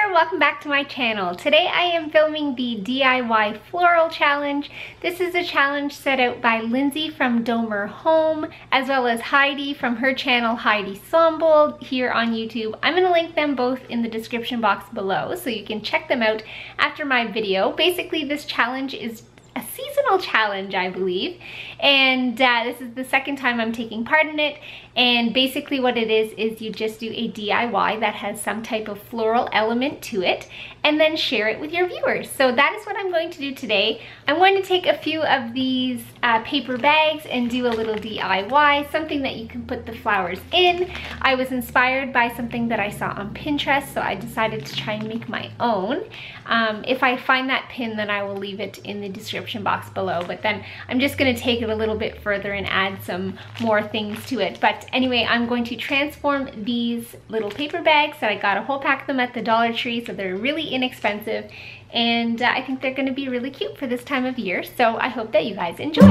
there, welcome back to my channel. Today I am filming the DIY floral challenge. This is a challenge set out by Lindsay from Domer Home, as well as Heidi from her channel Heidi Sombold here on YouTube. I'm going to link them both in the description box below so you can check them out after my video. Basically, this challenge is a seasonal challenge, I believe, and this is the second time I'm taking part in it. And basically what it is you just do a DIY that has some type of floral element to it and then share it with your viewers. So that is what I'm going to do today. I'm going to take a few of these paper bags and do a little DIY, something that you can put the flowers in. I was inspired by something that I saw on Pinterest, so I decided to try and make my own. If I find that pin, then I will leave it in the description box below, but then I'm just going to take it a little bit further and add some more things to it. But anyway, I'm going to transform these little paper bags that I got a whole pack of them at the Dollar Tree, so they're really inexpensive, and I think they're going to be really cute for this time of year, so I hope that you guys enjoy.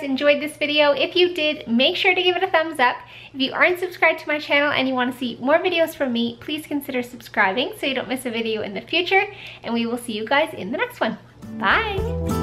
Enjoyed this video. If you did, make sure to give it a thumbs up. If you aren't subscribed to my channel and you want to see more videos from me, please consider subscribing so you don't miss a video in the future, and we will see you guys in the next one. Bye!